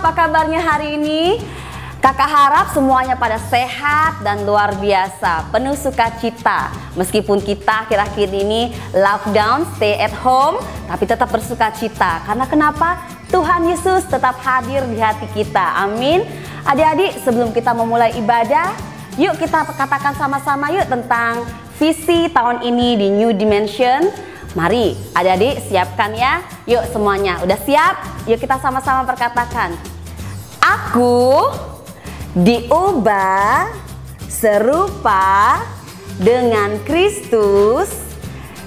apa kabarnya hari ini? Kakak harap semuanya pada sehat dan luar biasa, penuh sukacita. Meskipun kita akhir-akhir ini lockdown, stay at home, tapi tetap bersukacita. Karena kenapa? Tuhan Yesus tetap hadir di hati kita. Amin. Adik-adik, sebelum kita memulai ibadah, yuk kita katakan sama-sama yuk tentang visi tahun ini di New Dimension. Mari adik-adik siapkan ya. Yuk semuanya, udah siap? Yuk kita sama-sama perkatakan. Aku diubah serupa dengan Kristus,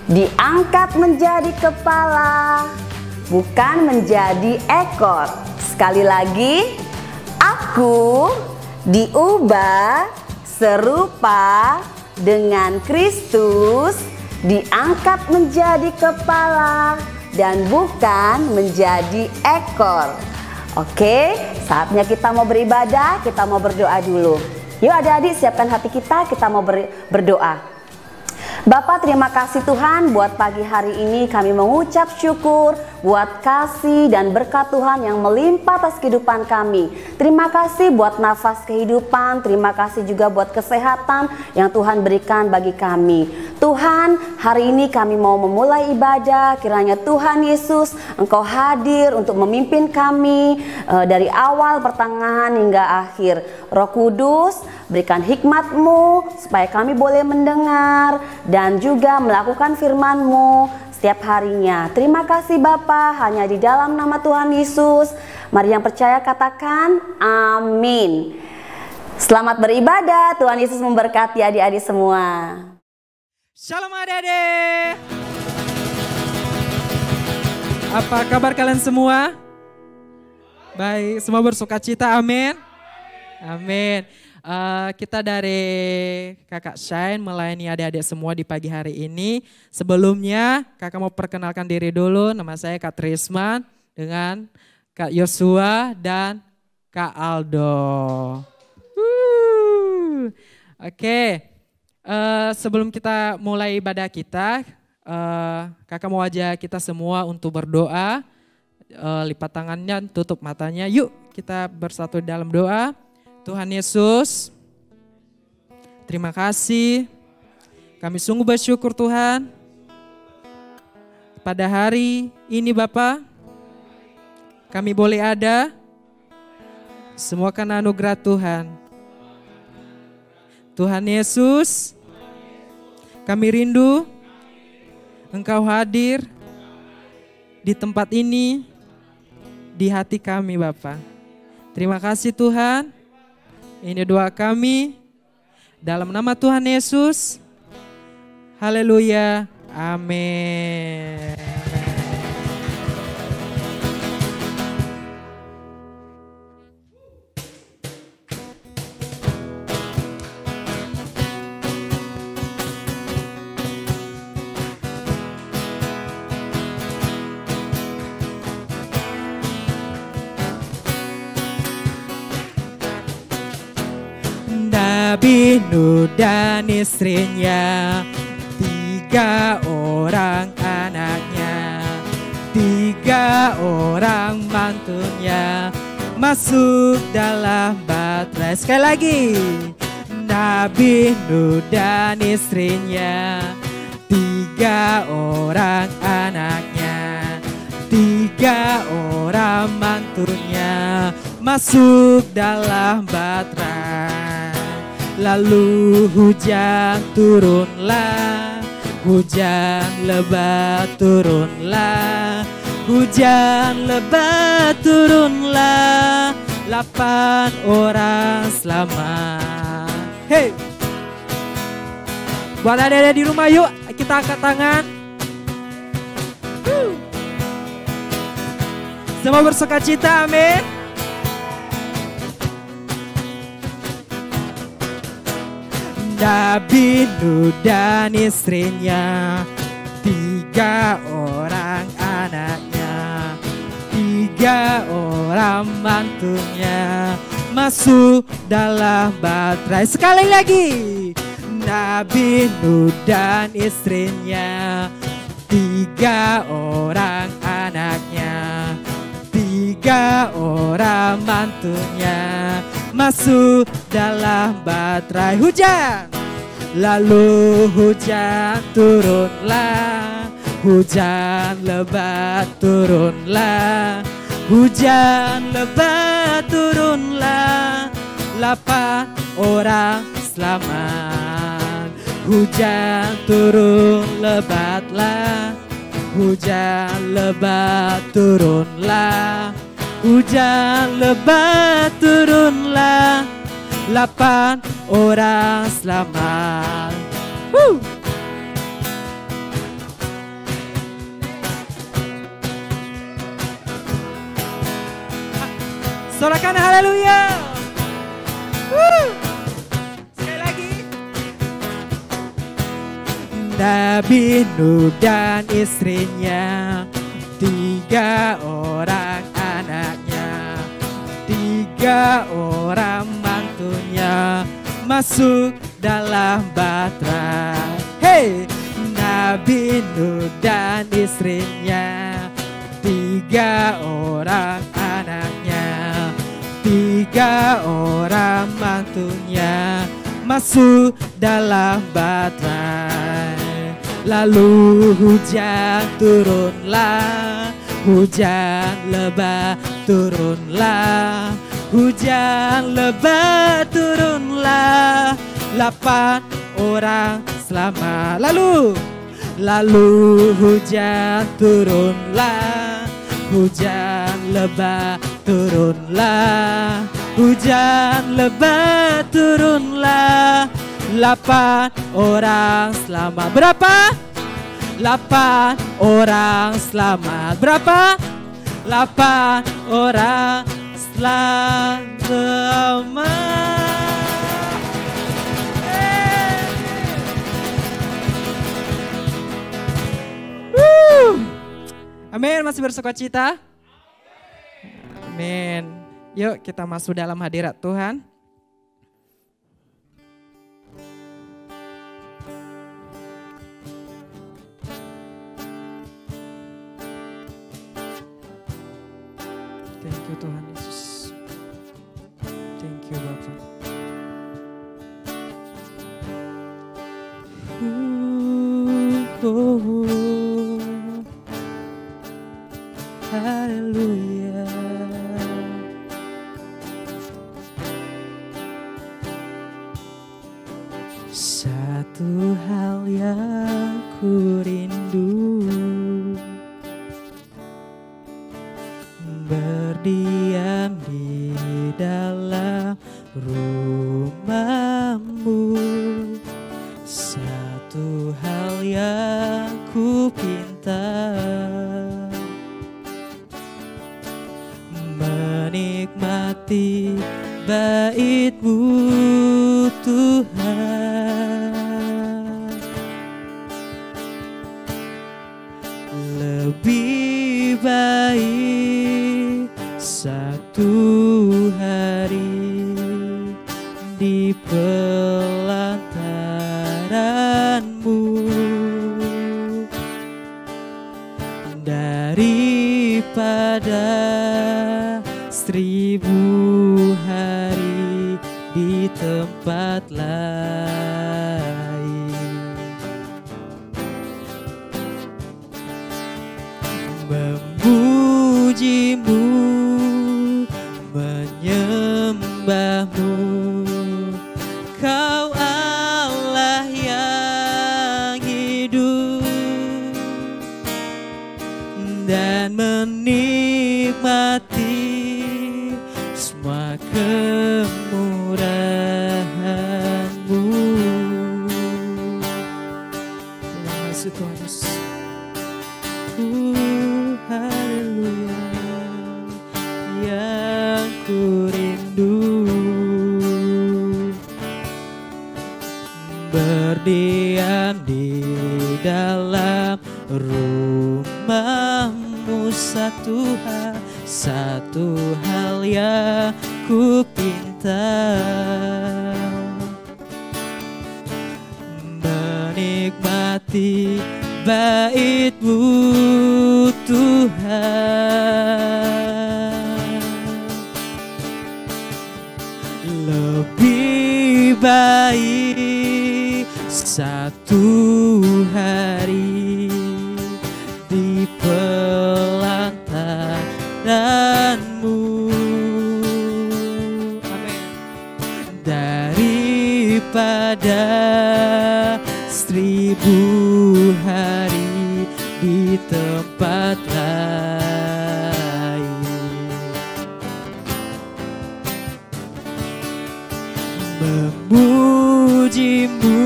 diangkat menjadi kepala, bukan menjadi ekor. Sekali lagi, aku diubah serupa dengan Kristus, diangkat menjadi kepala dan bukan menjadi ekor. Oke, saatnya kita mau beribadah, kita mau berdoa dulu. Yuk adik-adik siapkan hati kita mau berdoa. Bapa, terima kasih Tuhan buat pagi hari ini kami mengucap syukur buat kasih dan berkat Tuhan yang melimpah atas kehidupan kami. Terima kasih buat nafas kehidupan, terima kasih juga buat kesehatan yang Tuhan berikan bagi kami. Tuhan, hari ini kami mau memulai ibadah, kiranya Tuhan Yesus Engkau hadir untuk memimpin kami dari awal, pertengahan hingga akhir. Roh Kudus, berikan hikmat-Mu supaya kami boleh mendengar dan juga melakukan firman-Mu setiap harinya. Terima kasih Bapa, hanya di dalam nama Tuhan Yesus. Mari yang percaya katakan amin. Selamat beribadah, Tuhan Yesus memberkati adik-adik semua. Shalom adik-adik. Apa kabar kalian semua? Baik, semua bersukacita, amin. Amin. Kita dari Kakak Shine melayani adik-adik semua di pagi hari ini. Sebelumnya kakak mau perkenalkan diri dulu. Nama saya Kak Trisman dengan Kak Yosua dan Kak Aldo. Oke. Sebelum kita mulai ibadah kita, kakak mau ajak kita semua untuk berdoa. Lipat tangannya, tutup matanya. Yuk kita bersatu dalam doa. Tuhan Yesus, terima kasih. Kami sungguh bersyukur Tuhan. Pada hari ini Bapa, kami boleh ada. Semua karena anugerah Tuhan. Tuhan Yesus, kami rindu Engkau hadir di tempat ini, di hati kami Bapa. Terima kasih Tuhan. Ini doa kami dalam nama Tuhan Yesus. Haleluya. Amin. Nabi Nuh dan istrinya, 3 orang anaknya, 3 orang mantunya masuk dalam bahtera. Sekali lagi, Nabi Nuh dan istrinya, 3 orang anaknya, 3 orang mantunya masuk dalam bahtera. Lalu hujan turunlah, hujan lebat turunlah, hujan lebat turunlah, 8 orang selamat. Hey, buat adik-adik di rumah yuk kita angkat tangan. Semua bersukacita, amin. Nabi Nuh dan istrinya, 3 orang anaknya, 3 orang mantunya masuk dalam bahtera. Sekali lagi, Nabi Nuh dan istrinya, 3 orang anaknya, 3 3 orang mantunya masuk dalam baterai hujan. Lalu hujan turunlah, hujan lebat turunlah, hujan lebat turunlah, 8 orang selamat. Hujan turun lebatlah, hujan lebat turunlah, hujan lebat turunlah, 8 orang selamat. Sorakan haleluya. Sekali lagi. Nabi Nuh dan istrinya, 3 orang anaknya, 3 orang mantunya masuk dalam baterai. Hey, Nabi Nuh dan istrinya, 3 orang anaknya, 3 orang mantunya masuk dalam baterai. Lalu hujan turunlah, hujan lebat turunlah, hujan lebat turunlah, 8 orang selamat. Lalu hujan turunlah, hujan lebat turunlah, hujan lebat turunlah, 8 orang selamat. Berapa? 8 orang selamat. Berapa? 8 orang selamat. Amin, masih bersukacita? Amin. Yuk kita masuk dalam hadirat Tuhan. Thank you Tuhan Yesus. Thank you Bapa. Haleluya. Satu hal yang ku rindu, berdiam di dalam rumah-Mu. Satu hal yang ku pinta, menikmati bait-Mu Tuhan. Lebih baik satu hari di pelantaran-Mu daripada 1000 hari di tempat lain. Memuji-Mu, menyembah-Mu, Kau Allah yang hidup, dan menikmati semua kemurahan-Mu. Terima kasih Tuhan Yesus. Haleluya, yang ku rindu, berdiam di dalam rumah-Mu. Satu hal yang ku pinta, menikmati bait-Mu Tuhan. baik satu hari di pelantaranmu. Amin. Daripada 1000 hari di tempat lain. Memujimu,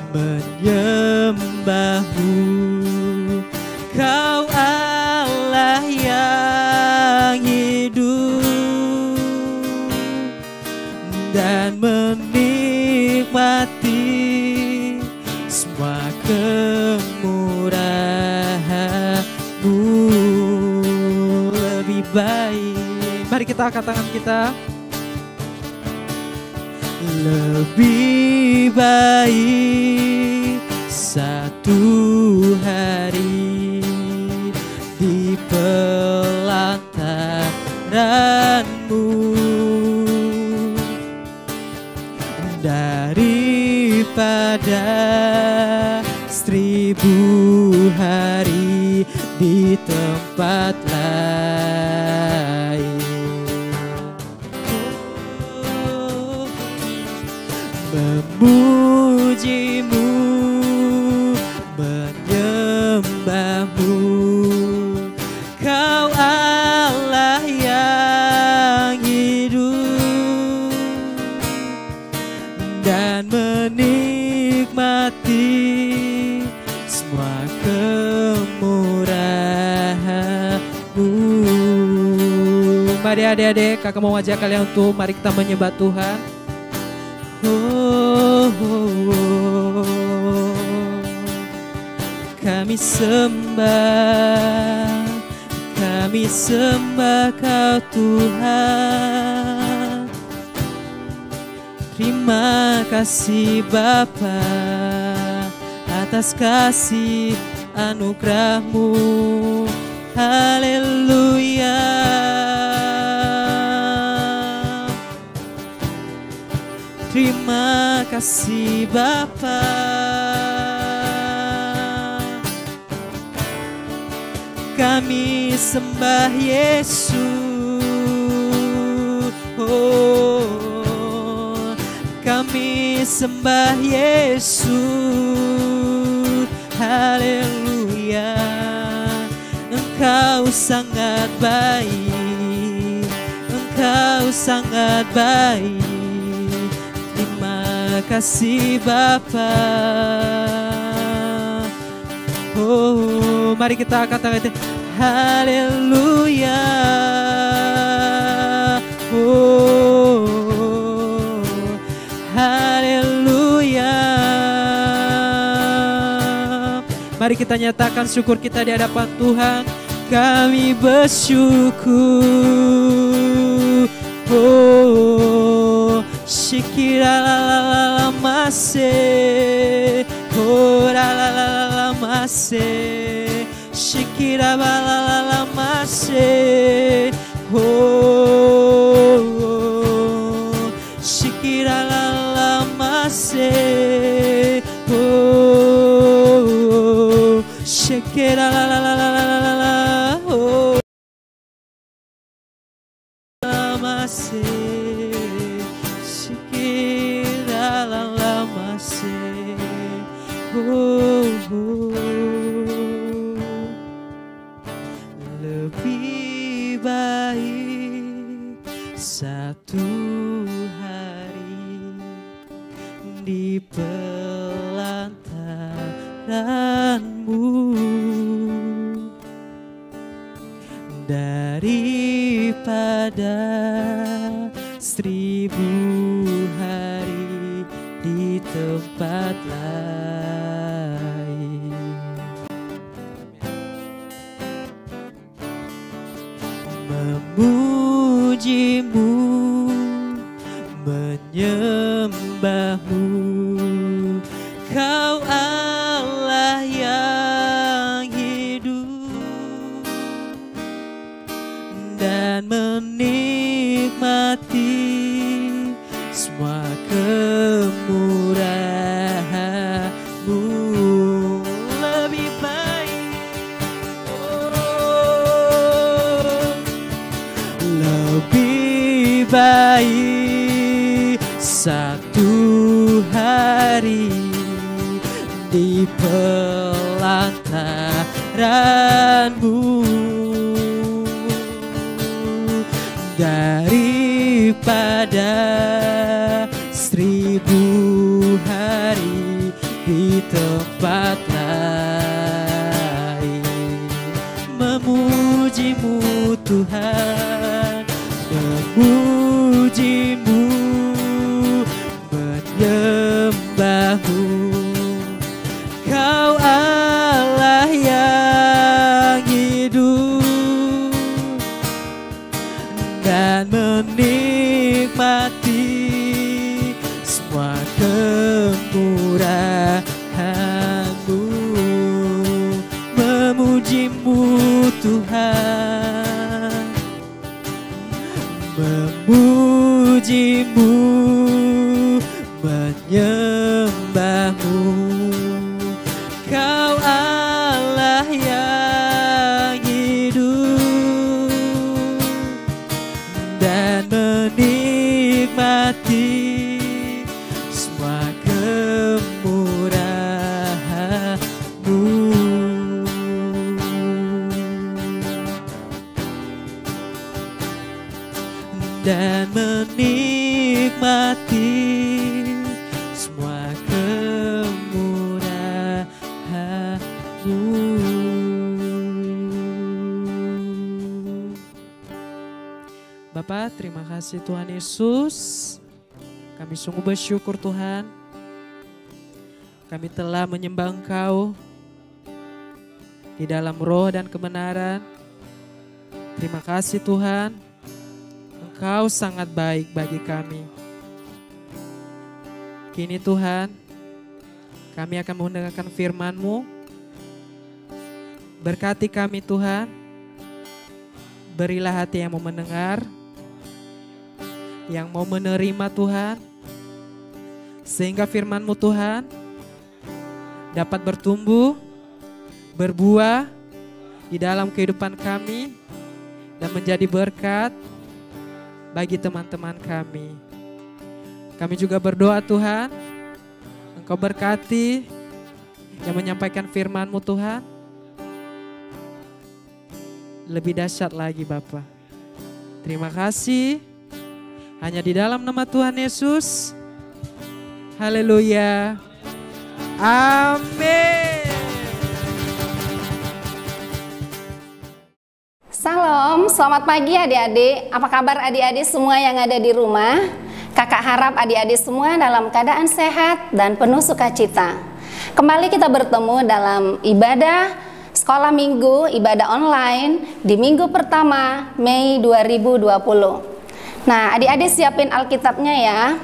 menyembahmu, Kau Allah yang hidup, dan menikmati semua kemurahan-Mu. Lebih baik, mari kita angkat tangan kita. Lebih baik satu hari di pelantaranmu daripada 1000 hari di tempat lain. Memujimu, menyembahmu, Kau Allah yang hidup, dan menikmati semua kemurahan-Mu. Mari adik-adik, kakak mau ajak kalian untuk mari kita menyembah Tuhan. Kami sembah Kau Tuhan. Terima kasih Bapa atas kasih anugerah-Mu. Haleluya. Terima kasih Bapa. Kami sembah Yesus. Oh, kami sembah Yesus. Haleluya. Engkau sangat baik. Engkau sangat baik. Terima kasih Bapa. Oh, mari kita angkat tangan kita. Haleluya. Oh, haleluya. Mari kita nyatakan syukur kita di hadapan Tuhan. Kami bersyukur. Oh, Shikira la la la la mase, oh la la la la mase, Shikira ba la la la mase, oh, Shikira la la mase, oh, Shikira la la la la la la, oh, la mase. Lebih baik satu hari di pelantaranmu daripada 1000 hari di tempat lain. Memujimu, menyembahmu, Kau Allah yang hidup, dan menikmati semua kemurahan-Mu lebih baik, lebih baik satu hari di pelantaran-Mu daripada 1000 hari di tempat lain. Memuji-Mu Tuhan, memuji-Mu, menyembah-Mu. Kau Allah yang hidup dan menikmati semua kemurahan-Mu. Memuji-Mu Tuhan, memuji-Mu, menyembah-Mu. Kau Allah yang hidup dan menikmati semua kemurahan-Mu. Dan menikmati semua kemurahan-Mu. Bapa, terima kasih Tuhan Yesus. Kami sungguh bersyukur Tuhan. Kami telah menyembah Engkau di dalam roh dan kebenaran. Terima kasih Tuhan. Engkau sangat baik bagi kami. Kini Tuhan, kami akan mendengarkan firman-Mu. Berkati kami Tuhan. Berilah hati yang mau mendengar, yang mau menerima Tuhan. Sehingga firman-Mu Tuhan dapat bertumbuh, berbuah di dalam kehidupan kami dan menjadi berkat bagi teman-teman kami. Kami juga berdoa Tuhan, Engkau berkati yang menyampaikan firman-Mu Tuhan. Lebih dahsyat lagi Bapa. Terima kasih. Hanya di dalam nama Tuhan Yesus. Haleluya. Amin. Salam, selamat pagi adik-adik. Apa kabar adik-adik semua yang ada di rumah? Kakak harap adik-adik semua dalam keadaan sehat dan penuh sukacita. Kembali kita bertemu dalam ibadah sekolah minggu, ibadah online di minggu pertama Mei 2020. Nah, adik-adik siapin Alkitabnya ya.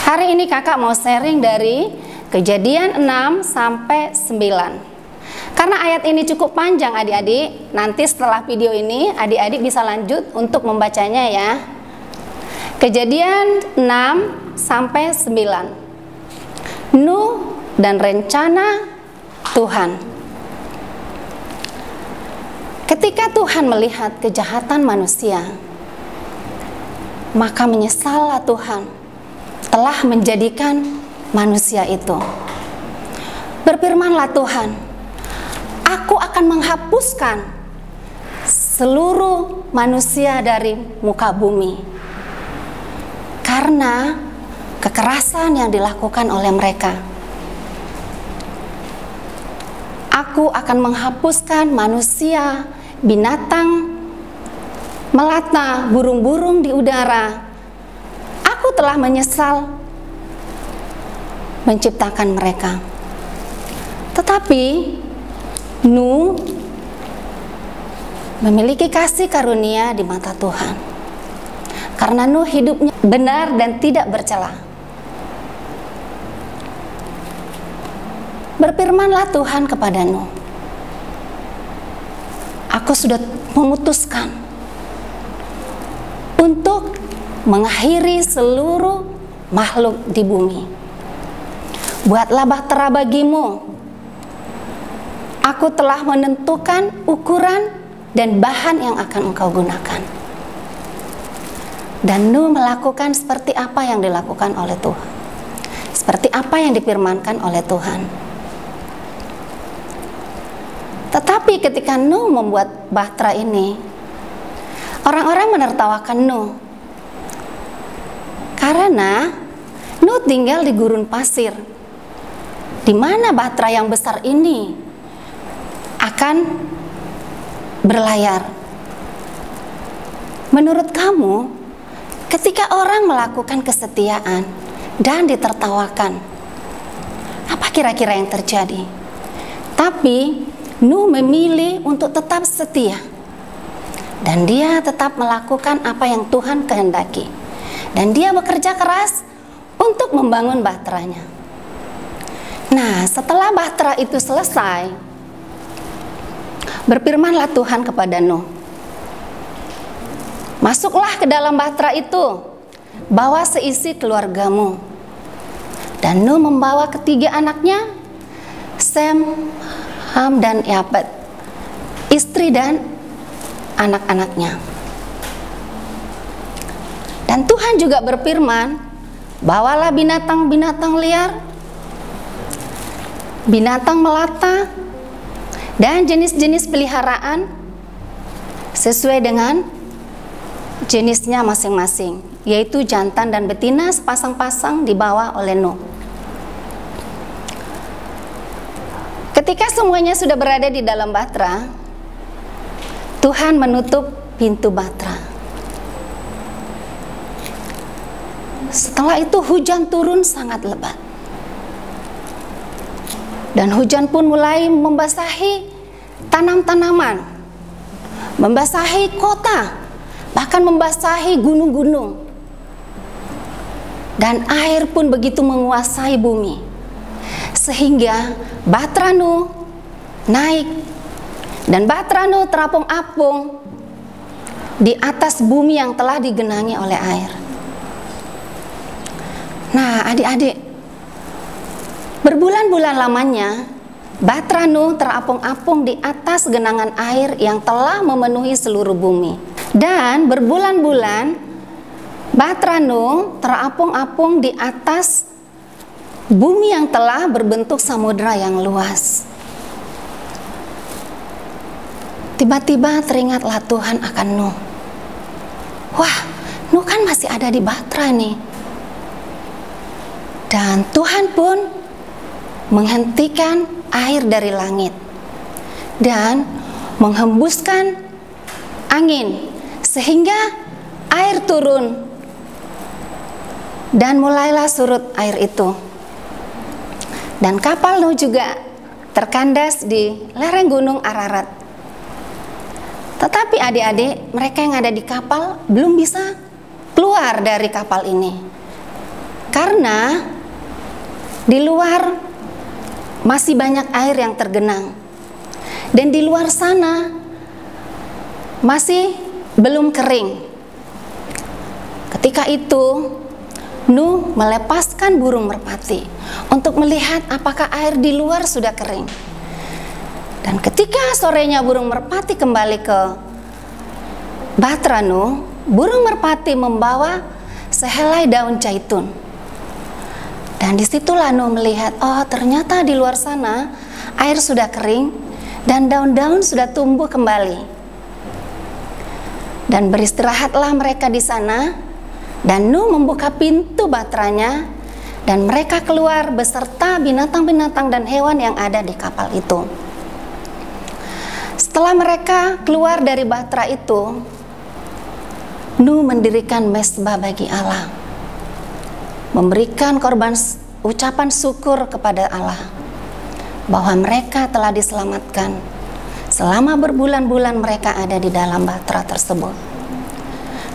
Hari ini kakak mau sharing dari Kejadian 6 sampai 9. Karena ayat ini cukup panjang adik-adik, nanti setelah video ini adik-adik bisa lanjut untuk membacanya ya. Kejadian 6 sampai 9. Nuh dan rencana Tuhan. Ketika Tuhan melihat kejahatan manusia, maka menyesallah Tuhan telah menjadikan manusia itu. Berfirmanlah Tuhan, Aku akan menghapuskan seluruh manusia dari muka bumi karena kekerasan yang dilakukan oleh mereka. Aku akan menghapuskan manusia, binatang, melata, burung-burung di udara. Aku telah menyesal menciptakan mereka. Tetapi Nuh memiliki kasih karunia di mata Tuhan. Karena Nuh hidupnya benar dan tidak bercela. Berfirmanlah Tuhan kepada Nuh, Aku sudah memutuskan untuk mengakhiri seluruh makhluk di bumi. Buatlah bahtera bagimu. Aku telah menentukan ukuran dan bahan yang akan engkau gunakan. Dan Nuh melakukan seperti apa yang dilakukan oleh Tuhan, seperti apa yang difirmankan oleh Tuhan. Tetapi ketika Nuh membuat bahtera ini, orang-orang menertawakan Nuh karena Nuh tinggal di gurun pasir, di mana bahtera yang besar ini akan berlayar. Menurut kamu, ketika orang melakukan kesetiaan dan ditertawakan, apa kira-kira yang terjadi? Tapi Nuh memilih untuk tetap setia, dan dia tetap melakukan apa yang Tuhan kehendaki, dan dia bekerja keras untuk membangun bahteranya. Nah, setelah bahtera itu selesai, berfirmanlah Tuhan kepada Nuh, masuklah ke dalam bahtera itu, bawa seisi keluargamu. Dan Nuh membawa ketiga anaknya, Sem, Ham, dan Yafet, istri dan anak-anaknya. Dan Tuhan juga berfirman, bawalah binatang-binatang liar, binatang melata, dan jenis-jenis peliharaan sesuai dengan jenisnya masing-masing, yaitu jantan dan betina sepasang-pasang dibawa oleh Nuh. Ketika semuanya sudah berada di dalam bahtera, Tuhan menutup pintu bahtera. Setelah itu hujan turun sangat lebat. Dan hujan pun mulai membasahi tanam-tanaman, membasahi kota, bahkan membasahi gunung-gunung. Dan air pun begitu menguasai bumi, sehingga bahtera Nuh naik, dan bahtera Nuh terapung-apung di atas bumi yang telah digenangi oleh air. Nah, adik-adik, berbulan-bulan lamanya bahtera Nuh terapung-apung di atas genangan air yang telah memenuhi seluruh bumi. Dan berbulan-bulan bahtera Nuh terapung-apung di atas bumi yang telah berbentuk samudra yang luas. Tiba-tiba teringatlah Tuhan akan Nuh. Wah, Nuh kan masih ada di bahtera nih. Dan Tuhan pun menghentikan air dari langit dan menghembuskan angin sehingga air turun, dan mulailah surut air itu. Dan kapal Nuh juga terkandas di lereng gunung Ararat. Tetapi adik-adik, mereka yang ada di kapal belum bisa keluar dari kapal ini, karena di luar masih banyak air yang tergenang, dan di luar sana masih belum kering. Ketika itu Nuh melepaskan burung merpati untuk melihat apakah air di luar sudah kering. Dan ketika sorenya burung merpati kembali ke bahtera Nuh, burung merpati membawa sehelai daun zaitun. Dan disitulah Nuh melihat, oh ternyata di luar sana air sudah kering dan daun-daun sudah tumbuh kembali. Dan beristirahatlah mereka di sana. Dan Nuh membuka pintu bahteranya, dan mereka keluar beserta binatang-binatang dan hewan yang ada di kapal itu. Setelah mereka keluar dari bahtera itu, Nuh mendirikan mezbah bagi Allah, memberikan korban ucapan syukur kepada Allah bahwa mereka telah diselamatkan selama berbulan-bulan mereka ada di dalam bahtera tersebut.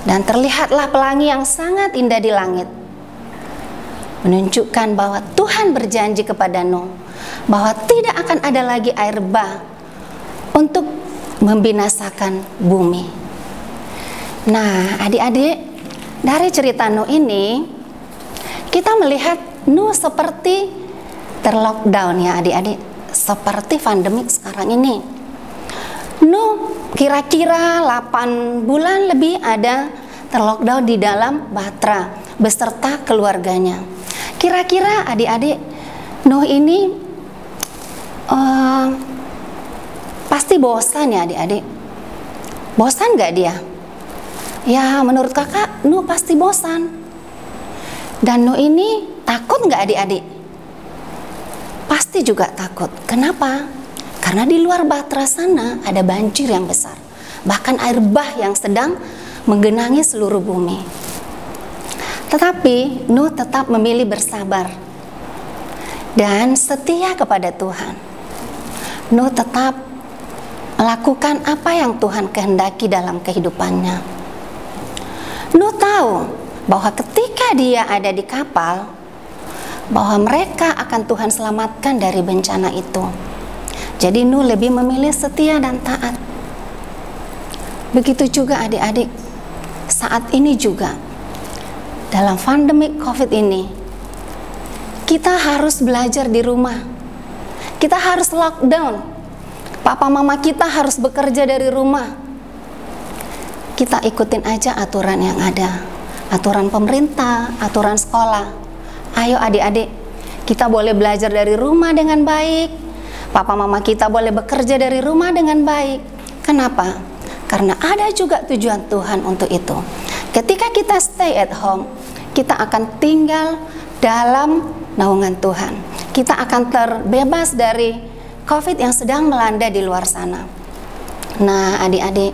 Dan terlihatlah pelangi yang sangat indah di langit, menunjukkan bahwa Tuhan berjanji kepada Nuh bahwa tidak akan ada lagi air bah untuk membinasakan bumi. Nah, adik-adik, dari cerita Nuh ini kita melihat Nuh seperti terlockdown ya adik-adik, seperti pandemik sekarang ini. Nuh kira-kira 8 bulan lebih ada terlockdown di dalam bahtera beserta keluarganya. Kira-kira adik-adik, Nuh ini pasti bosan ya adik-adik. Bosan gak dia? Ya menurut kakak Nuh pasti bosan. Dan Nuh ini takut gak adik-adik? Pasti juga takut. Kenapa? Karena di luar bahtera sana ada banjir yang besar. Bahkan air bah yang sedang menggenangi seluruh bumi. Tetapi Nuh tetap memilih bersabar dan setia kepada Tuhan. Nuh tetap melakukan apa yang Tuhan kehendaki dalam kehidupannya. Nuh tahu bahwa ketika dia ada di kapal, bahwa mereka akan Tuhan selamatkan dari bencana itu. Jadi Nuh lebih memilih setia dan taat. Begitu juga adik-adik, saat ini juga dalam pandemi COVID ini, kita harus belajar di rumah. Kita harus lockdown. Papa mama kita harus bekerja dari rumah. Kita ikutin aja aturan yang ada. Aturan pemerintah, aturan sekolah. Ayo adik-adik, kita boleh belajar dari rumah dengan baik. Papa mama kita boleh bekerja dari rumah dengan baik. Kenapa? Karena ada juga tujuan Tuhan untuk itu. Ketika kita stay at home, kita akan tinggal dalam naungan Tuhan. Kita akan terbebas dari COVID yang sedang melanda di luar sana. Nah adik-adik,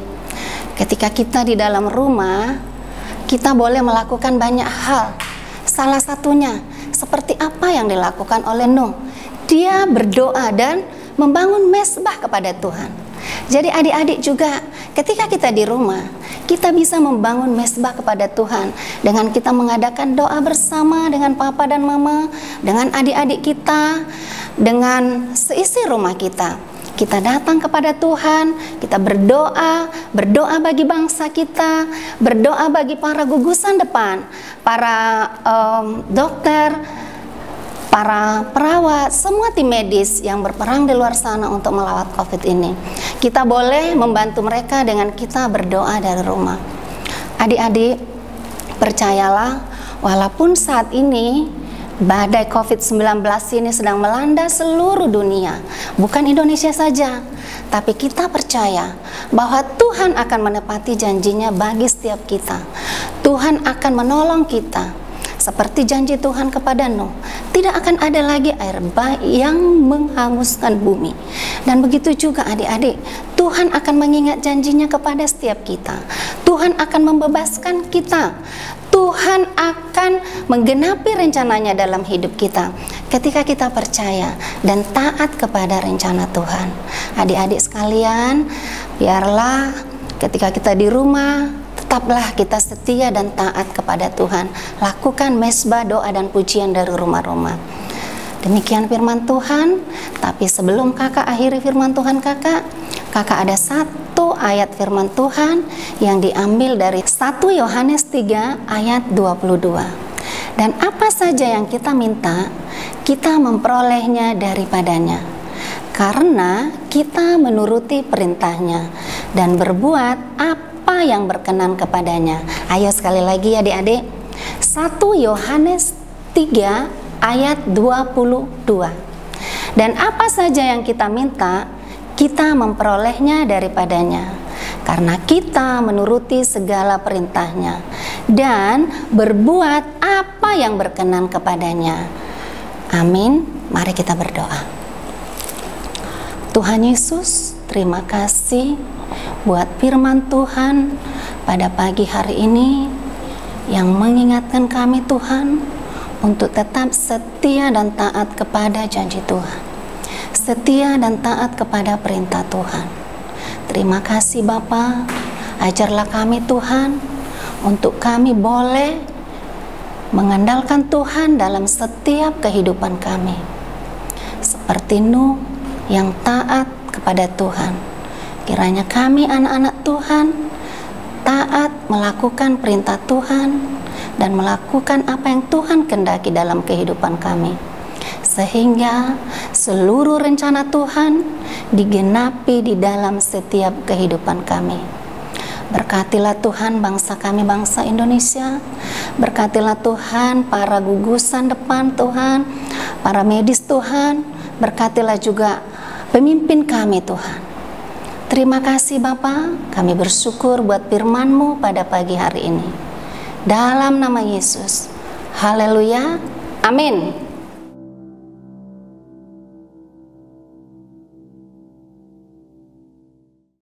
ketika kita di dalam rumah, kita boleh melakukan banyak hal. Salah satunya seperti apa yang dilakukan oleh Nuh. Dia berdoa dan membangun mezbah kepada Tuhan. Jadi adik-adik juga ketika kita di rumah, kita bisa membangun mezbah kepada Tuhan dengan kita mengadakan doa bersama dengan papa dan mama, dengan adik-adik kita, dengan seisi rumah kita. Kita datang kepada Tuhan, kita berdoa bagi bangsa kita, berdoa bagi para gugusan depan, para dokter, para perawat, semua tim medis yang berperang di luar sana untuk melawat COVID ini. Kita boleh membantu mereka dengan kita berdoa dari rumah. Adik-adik, percayalah, walaupun saat ini badai COVID-19 ini sedang melanda seluruh dunia, bukan Indonesia saja, tapi kita percaya bahwa Tuhan akan menepati janjinya bagi setiap kita. Tuhan akan menolong kita. Seperti janji Tuhan kepada Nuh, tidak akan ada lagi air bah yang menghanguskan bumi. Dan begitu juga adik-adik, Tuhan akan mengingat janjinya kepada setiap kita. Tuhan akan membebaskan kita. Tuhan akan menggenapi rencananya dalam hidup kita ketika kita percaya dan taat kepada rencana Tuhan. Adik-adik sekalian, biarlah ketika kita di rumah, tetaplah kita setia dan taat kepada Tuhan. Lakukan mezbah, doa dan pujian dari rumah-rumah. Demikian firman Tuhan. Tapi sebelum kakak akhiri firman Tuhan kakak ada satu ayat firman Tuhan yang diambil dari 1 Yohanes 3 ayat 22. Dan apa saja yang kita minta, kita memperolehnya daripadanya, karena kita menuruti perintahnya dan berbuat apa yang berkenan kepadanya. Ayo sekali lagi adik-adik, 1 Yohanes 3 ayat 22. Dan apa saja yang kita minta, kita memperolehnya daripadanya, karena kita menuruti segala perintahnya dan berbuat apa yang berkenan kepadanya. Amin. Mari kita berdoa. Tuhan Yesus, terima kasih buat firman Tuhan pada pagi hari ini yang mengingatkan kami Tuhan untuk tetap setia dan taat kepada janji Tuhan, setia dan taat kepada perintah Tuhan. Terima kasih Bapa, ajarlah kami Tuhan untuk kami boleh mengandalkan Tuhan dalam setiap kehidupan kami, seperti Nuh yang taat kepada Tuhan. Kiranya kami anak-anak Tuhan taat melakukan perintah Tuhan, dan melakukan apa yang Tuhan kehendaki dalam kehidupan kami, sehingga seluruh rencana Tuhan digenapi di dalam setiap kehidupan kami. Berkatilah Tuhan bangsa kami, bangsa Indonesia. Berkatilah Tuhan para gugusan depan Tuhan, para medis Tuhan. Berkatilah juga pemimpin kami Tuhan. Terima kasih Bapa, kami bersyukur buat firman-Mu pada pagi hari ini. Dalam nama Yesus, haleluya, amin.